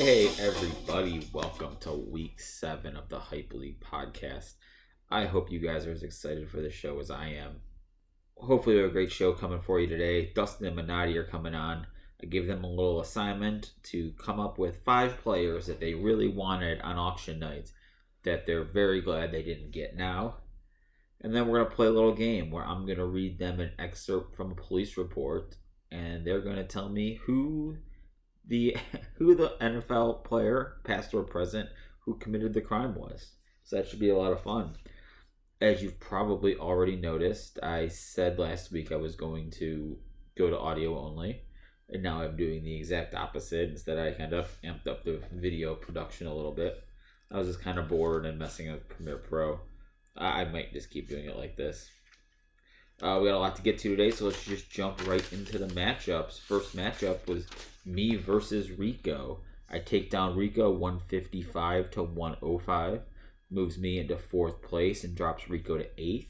Hey everybody, welcome to week 7 of the Hype League podcast. I hope you guys are as excited for this show as I am. Hopefully we have a great show coming for you today. Dustin and Minotti are coming on. I gave them a little assignment to come up with 5 players that they really wanted on auction night that they're very glad they didn't get now. And then we're going to play a little game where I'm going to read them an excerpt from a police report and they're going to tell me who the NFL player, past or present, who committed the crime was. So that should be a lot of fun. As you've probably already noticed, I said last week I was going to go to audio only, and now I'm doing the exact opposite. Instead, I kind of amped up the video production a little bit. I was just kind of bored and messing with Premiere Pro. I might just keep doing it like this. We got a lot to get to today, so let's just jump right into the matchups. First matchup was me versus Rico. I take down Rico 155 to 105. Moves me into 4th place and drops Rico to 8th.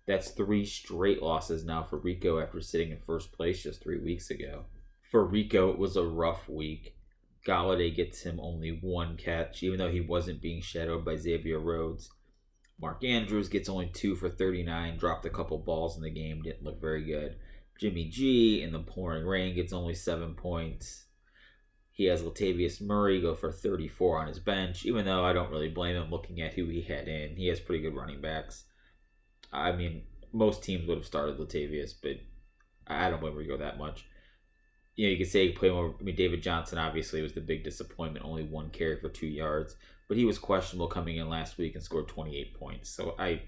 That's 3 straight losses now for Rico after sitting in 1st place just 3 weeks ago. For Rico, it was a rough week. Galladay gets him only 1 catch, even though he wasn't being shadowed by Xavier Rhodes. Mark Andrews gets only 2 for 39, dropped a couple balls in the game, didn't look very good. Jimmy G, in the pouring rain, gets only 7 points. He has Latavius Murray go for 34 on his bench, even though I don't really blame him looking at who he had in. He has pretty good running backs. I mean, most teams would have started Latavius, but I don't blame Rico that much. You know, you could say you play him over. I mean, David Johnson obviously was the big disappointment, only 1 carry for 2 yards. But he was questionable coming in last week and scored 28 points. So I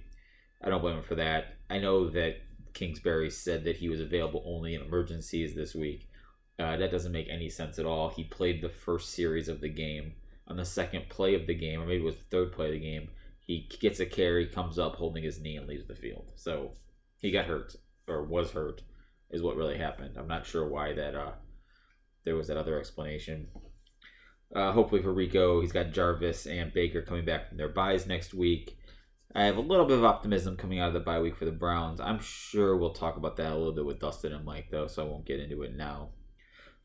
don't blame him for that. I know that Kingsbury said that he was available only in emergencies this week. That doesn't make any sense at all. He played the first series of the game. On the second play of the game, or maybe it was the third play of the game, he gets a carry, comes up holding his knee, and leaves the field. So he got hurt, or was hurt, is what really happened. I'm not sure why that there was that other explanation. Hopefully for Rico, he's got Jarvis and Baker coming back from their byes next week. I have a little bit of optimism coming out of the bye week for the Browns. I'm sure we'll talk about that a little bit with Dustin and Mike, though, so I won't get into it now.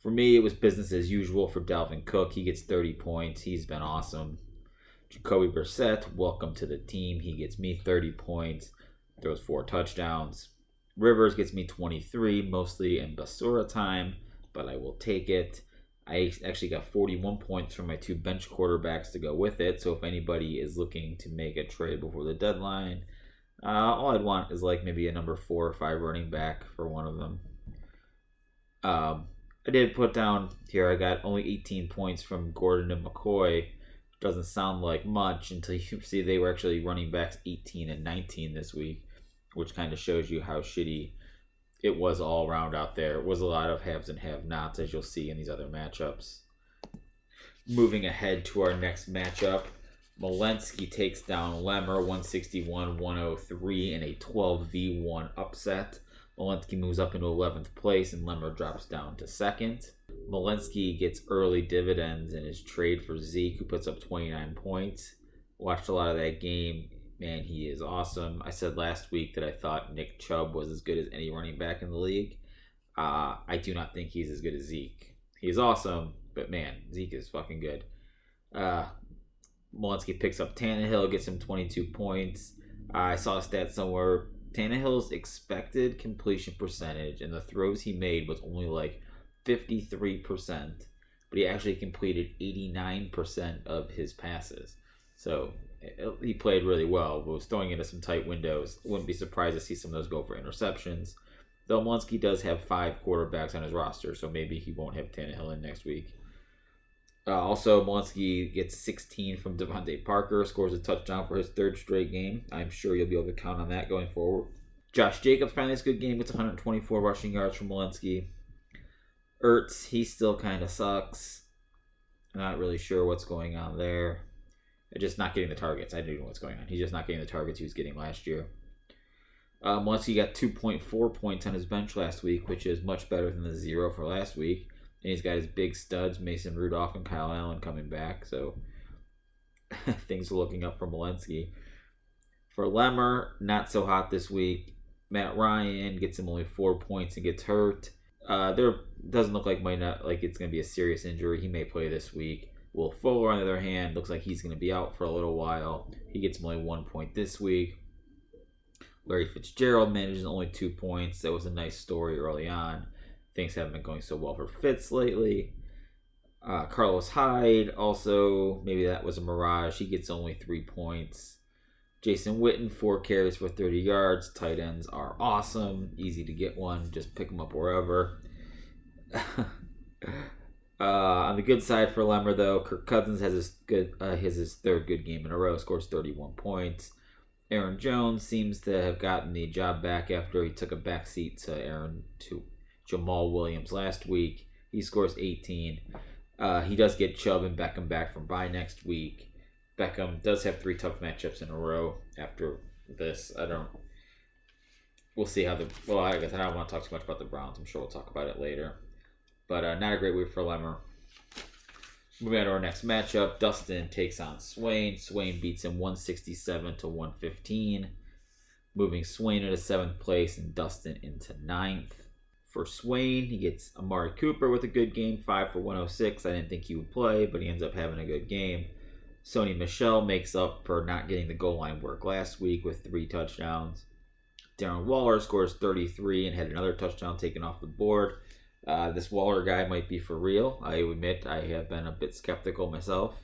For me, it was business as usual for Dalvin Cook. He gets 30 points. He's been awesome. Jacoby Brissett, welcome to the team. He gets me 30 points, throws 4 touchdowns. Rivers gets me 23, mostly in Basura time, but I will take it. I actually got 41 points from my 2 bench quarterbacks to go with it. So if anybody is looking to make a trade before the deadline, all I'd want is like maybe a number 4 or 5 running back for one of them. I did put down here, I got only 18 points from Gordon and McCoy. Doesn't sound like much until you see they were actually running backs 18 and 19 this week, which kind of shows you how shitty it was all around out there. It was a lot of haves and have-nots, as you'll see in these other matchups. Moving ahead to our next matchup, Molensky takes down Lemmer 161-103 in a 12v1 upset. Molensky moves up into 11th place and Lemmer drops down to 2nd. Molensky gets early dividends in his trade for Zeke, who puts up 29 points. Watched a lot of that game. Man, he is awesome. I said last week that I thought Nick Chubb was as good as any running back in the league. I do not think he's as good as Zeke. He's awesome, but man, Zeke is fucking good. Molensky picks up Tannehill, gets him 22 points. I saw a stat somewhere. Tannehill's expected completion percentage and the throws he made was only like 53%, but he actually completed 89% of his passes. So he played really well, but was throwing into some tight windows. Wouldn't be surprised to see some of those go for interceptions. Though Molensky does have 5 quarterbacks on his roster, so maybe he won't have Tannehill in next week. Also, Molensky gets 16 from Devontae Parker, scores a touchdown for his 3rd straight game. I'm sure you'll be able to count on that going forward. Josh Jacobs finally has a good game, gets 124 rushing yards from Molensky. Ertz, he still kind of sucks. Not really sure what's going on there. Just not getting the targets. I don't know what's going on. He's just not getting the targets he was getting last year. Molensky got 2.4 points on his bench last week, which is much better than the 0 for last week. And he's got his big studs, Mason Rudolph and Kyle Allen, coming back. So things are looking up for Molensky. For Lemmer, not so hot this week. Matt Ryan gets him only 4 points and gets hurt. There doesn't look like it's going to be a serious injury. He may play this week. Will Fuller, on the other hand, looks like he's going to be out for a little while. He gets only 1 point this week. Larry Fitzgerald manages only 2 points. That was a nice story early on. Things haven't been going so well for Fitz lately. Carlos Hyde, also, maybe that was a mirage. He gets only 3 points. Jason Witten, 4 carries for 30 yards. Tight ends are awesome. Easy to get one. Just pick them up wherever. On the good side for Lemmer, though, Kirk Cousins has his third good game in a row. Scores 31 points. Aaron Jones seems to have gotten the job back after he took a backseat to Jamal Williams last week. He scores 18. He does get Chubb and Beckham back from bye next week. Beckham does have 3 tough matchups in a row after this. We'll see how I guess I don't want to talk too much about the Browns. I'm sure we'll talk about it later. But not a great week for Lemmer. Moving on to our next matchup, Dustin takes on Swain. Swain beats him 167 to 115, moving Swain into 7th place and Dustin into 9th. For Swain, he gets Amari Cooper with a good game, 5 for 106. I didn't think he would play, but he ends up having a good game. Sony Michel makes up for not getting the goal line work last week with 3 touchdowns. Darren Waller scores 33 and had another touchdown taken off the board. This Waller guy might be for real. I admit I have been a bit skeptical myself.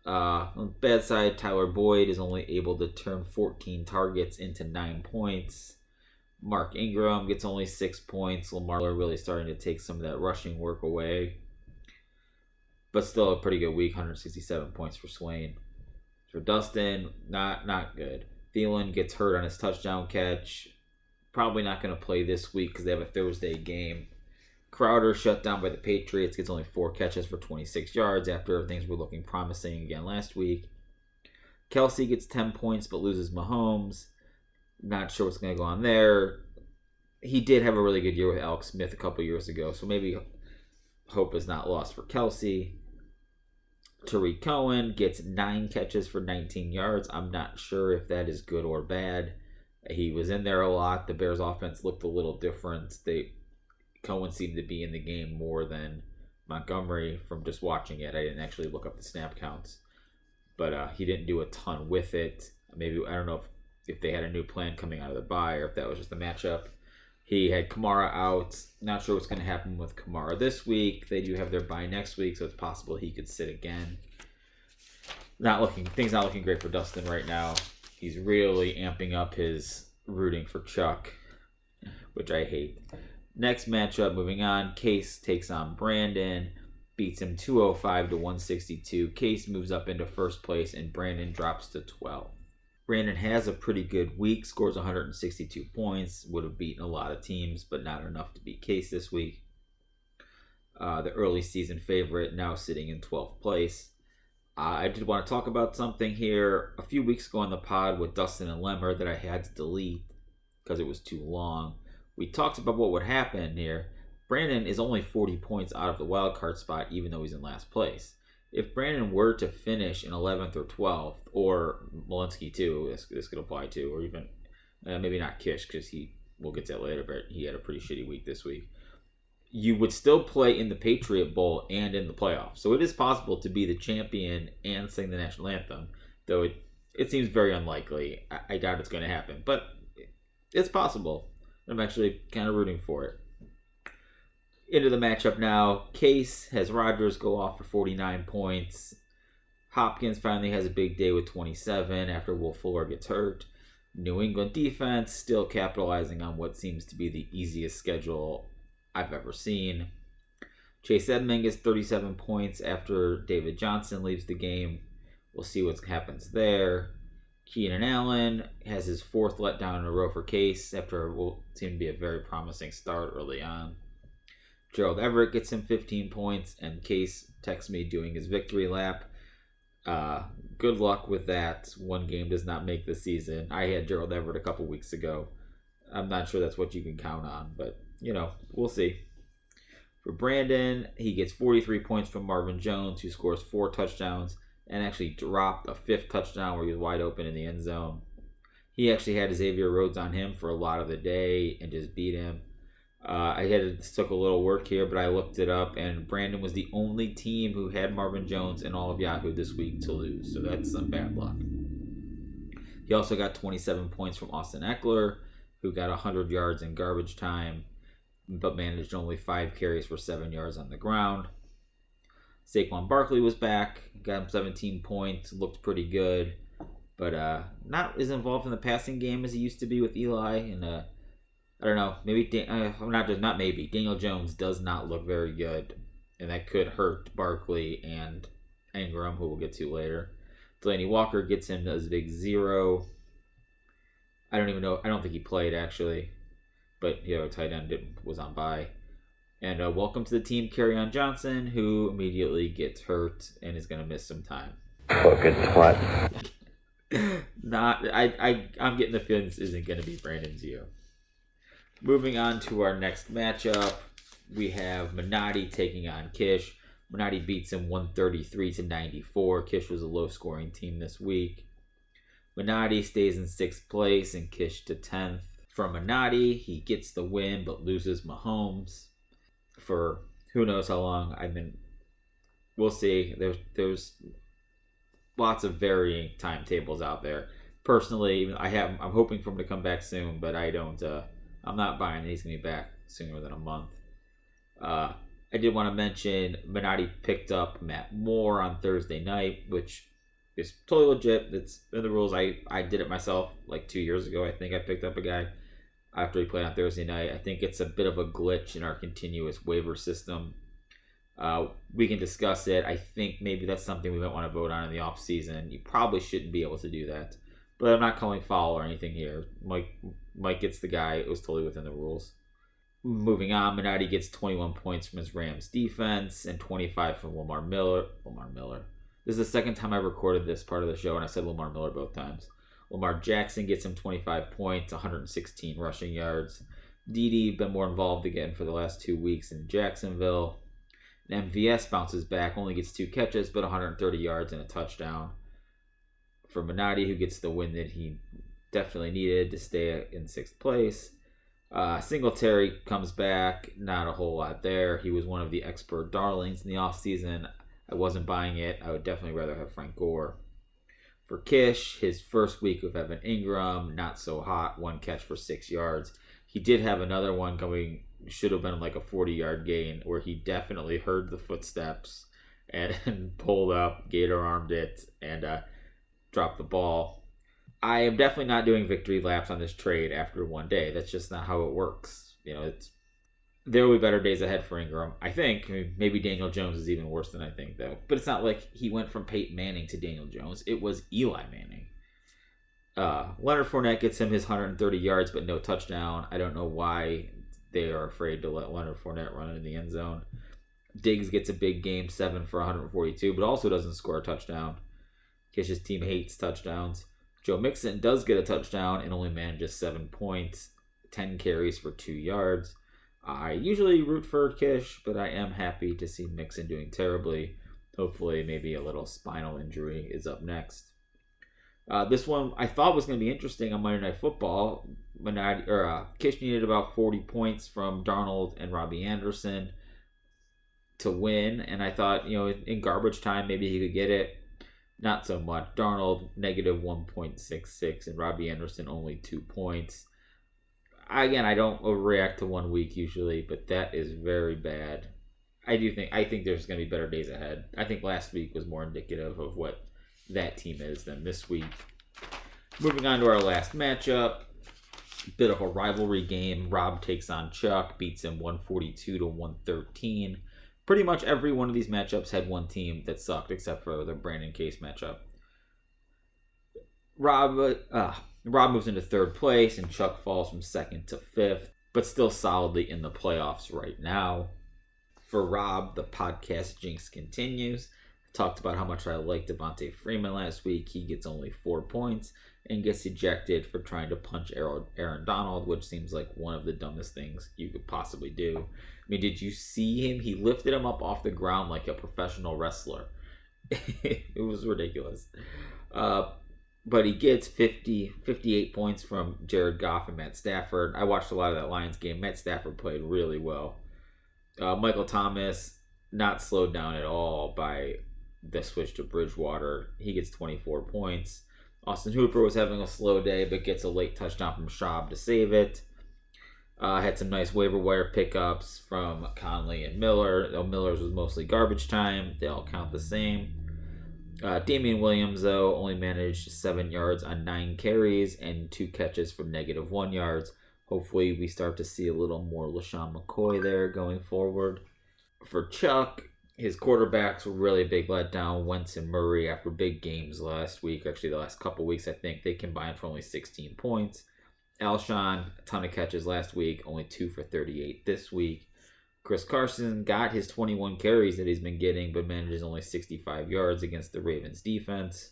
On the bad side, Tyler Boyd is only able to turn 14 targets into 9 points. Mark Ingram gets only 6 points. Lamar really starting to take some of that rushing work away. But still a pretty good week, 167 points for Swain. For Dustin, not good. Thielen gets hurt on his touchdown catch. Probably not going to play this week because they have a Thursday game. Crowder, shut down by the Patriots, gets only 4 catches for 26 yards after things were looking promising again last week. Kelsey gets 10 points but loses Mahomes. Not sure what's going to go on there. He did have a really good year with Alex Smith a couple years ago, so maybe hope is not lost for Kelsey. Tariq Cohen gets 9 catches for 19 yards. I'm not sure if that is good or bad. He was in there a lot. The Bears offense looked a little different. Cohen seemed to be in the game more than Montgomery from just watching it. I didn't actually look up the snap counts. But he didn't do a ton with it. Maybe, I don't know if they had a new plan coming out of the bye or if that was just a matchup. He had Kamara out. Not sure what's going to happen with Kamara this week. They do have their bye next week, so it's possible he could sit again. Things not looking great for Dustin right now. He's really amping up his rooting for Chuck, which I hate. Next matchup, moving on, Case takes on Brandon, beats him 205 to 162. Case moves up into 1st place, and Brandon drops to 12. Brandon has a pretty good week, scores 162 points, would have beaten a lot of teams, but not enough to beat Case this week. The early season favorite now sitting in 12th place. I did want to talk about something here. A few weeks ago on the pod with Dustin and Lemmer that I had to delete because it was too long. We talked about what would happen here. Brandon is only 40 points out of the wild card spot, even though he's in last place. If Brandon were to finish in 11th or 12th, or Malinsky too, this could apply to, or even maybe not Kish because we'll get to that later, but he had a pretty shitty week this week. You would still play in the Patriot Bowl and in the playoffs. So it is possible to be the champion and sing the national anthem, though it seems very unlikely. I doubt it's going to happen, but it's possible. I'm actually kind of rooting for it. Into the matchup now. Case has Rodgers go off for 49 points. Hopkins finally has a big day with 27 after Will Fuller gets hurt. New England defense still capitalizing on what seems to be the easiest schedule I've ever seen. Chase Edmonds gets 37 points after David Johnson leaves the game. We'll see what happens there. Keenan Allen has his 4th letdown in a row for Case after what seemed to be a very promising start early on. Gerald Everett gets him 15 points, and Case texts me doing his victory lap. Good luck with that. One game does not make the season. I had Gerald Everett a couple weeks ago. I'm not sure that's what you can count on, but, we'll see. For Brandon, he gets 43 points from Marvin Jones, who scores 4 touchdowns, and actually dropped a 5th touchdown where he was wide open in the end zone. He actually had Xavier Rhodes on him for a lot of the day and just beat him. Took a little work here, but I looked it up, and Brandon was the only team who had Marvin Jones in all of Yahoo this week to lose, so that's some bad luck. He also got 27 points from Austin Eckler, who got 100 yards in garbage time, but managed only 5 carries for 7 yards on the ground. Saquon Barkley was back, got him 17 points, looked pretty good, but not as involved in the passing game as he used to be with Eli. And I don't know, Daniel Jones does not look very good, and that could hurt Barkley and Ingram, who we'll get to later. Delaney Walker gets him as a big 0. I don't even know. I don't think he played, actually, but tight end was on bye. And welcome to the team, Kerryon Johnson, who immediately gets hurt and is going to miss some time. Fucking twat. I'm getting the feeling this isn't going to be Brandon's year. Moving on to our next matchup, we have Minotti taking on Kish. Minotti beats him 133-94. Kish was a low-scoring team this week. Minotti stays in 6th place and Kish to 10th. For Minotti, he gets the win but loses Mahomes for who knows how long. We'll see. There's lots of varying timetables out there. Personally, I'm hoping for him to come back soon, but I'm not buying that he's going to be back sooner than a month. I did want to mention Minotti picked up Matt Moore on Thursday night, which is totally legit. It's in the rules. I did it myself like 2 years ago. I think I picked up a guy after he played on Thursday night. I think it's a bit of a glitch in our continuous waiver system. We can discuss it. I think maybe that's something we might want to vote on in the off season. You probably shouldn't be able to do that, but I'm not calling foul or anything here. Mike gets the guy. It was totally within the rules. Moving on, Minotti gets 21 points from his Rams defense and 25 from Lamar Miller. This is the second time I recorded this part of the show, and I said Lamar Miller both times. Lamar Jackson gets him 25 points, 116 rushing yards. Dede been more involved again for the last 2 weeks in Jacksonville. And MVS bounces back, only gets 2 catches, but 130 yards and a touchdown. For Minotti, who gets the win that he definitely needed to stay in 6th place. Singletary comes back, not a whole lot there. He was one of the expert darlings in the offseason. I wasn't buying it. I would definitely rather have Frank Gore. For Kish, his first week with Evan Ingram, not so hot. 1 catch for 6 yards. He did have another one coming, should have been like a 40-yard gain, where he definitely heard the footsteps and pulled up, gator-armed it, and dropped the ball. I am definitely not doing victory laps on this trade after one day. That's just not how it works. There will be better days ahead for Ingram. I think maybe Daniel Jones is even worse than I think, though. But it's not like he went from Peyton Manning to Daniel Jones. It was Eli Manning. Leonard Fournette gets him his 130 yards, but no touchdown. I don't know why they are afraid to let Leonard Fournette run in the end zone. Diggs gets a big game, 7 for 142, but also doesn't score a touchdown. Kish's team hates touchdowns. Joe Mixon does get a touchdown and only manages 7 points, 10 carries for 2 yards. I usually root for Kish, but I am happy to see Mixon doing terribly. Hopefully, maybe a little spinal injury is up next. This one I thought was going to be interesting on Monday Night Football. Kish needed about 40 points from Darnold and Robbie Anderson to win, and I thought, in garbage time, maybe he could get it. Not so much. Darnold, negative 1.66, and Robbie Anderson, only 2 points. Again, I don't overreact to 1 week usually, but that is very bad. I think there's going to be better days ahead. I think last week was more indicative of what that team is than this week. Moving on to our last matchup. Bit of a rivalry game. Rob takes on Chuck, beats him 142-113. Pretty much every one of these matchups had one team that sucked, except for the Brandon Case matchup. Rob moves into 3rd place, and Chuck falls from 2nd to 5th, but still solidly in the playoffs right now. For Rob, the podcast jinx continues. I talked about how much I liked Devontae Freeman last week. He gets only 4 points and gets ejected for trying to punch Aaron Donald, which seems like one of the dumbest things you could possibly do. I mean, did you see him? He lifted him up off the ground like a professional wrestler. It was ridiculous. but he gets 58 points from Jared Goff and Matt Stafford. I watched a lot of that Lions game. Matt Stafford played really well. Michael Thomas, not slowed down at all by the switch to Bridgewater. He gets 24 points. Austin Hooper was having a slow day, but gets a late touchdown from Schaub to save it. Had some nice waiver wire pickups from Conley and Miller. Though Miller's was mostly garbage time. They all count the same. Damian Williams, though, only managed 7 yards on 9 carries and 2 catches for -1 yards. Hopefully, we start to see a little more LaShawn McCoy there going forward. For Chuck, his quarterbacks were really a big letdown. Wentz and Murray, after big games last week, actually the last couple weeks, I think, they combined for only 16 points. Alshon, a ton of catches last week, only 2 for 38 this week. Chris Carson got his 21 carries that he's been getting, but manages only 65 yards against the Ravens defense.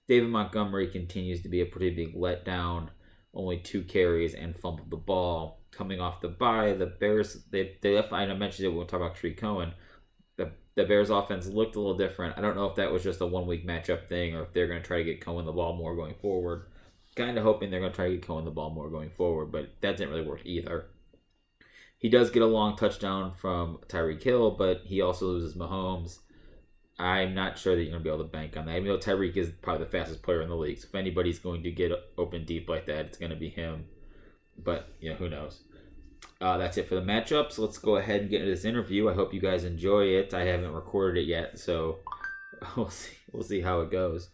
David Montgomery continues to be a pretty big letdown, only 2 carries and fumbled the ball. Coming off the bye, the Bears, I mentioned it when we talk about Tree Cohen, the Bears offense looked a little different. I don't know if that was just a 1-week matchup thing or if they're going to try to get Cohen the ball more going forward. Kind of hoping they're going to try to get Cohen the ball more going forward, but that didn't really work either. He does get a long touchdown from Tyreek Hill, but he also loses Mahomes. I'm not sure that you're going to be able to bank on that. Even though Tyreek is probably the fastest player in the league, so if anybody's going to get open deep like that, it's going to be him. But, who knows. That's it for the matchups. Let's go ahead and get into this interview. I hope you guys enjoy it. I haven't recorded it yet, so we'll see how it goes.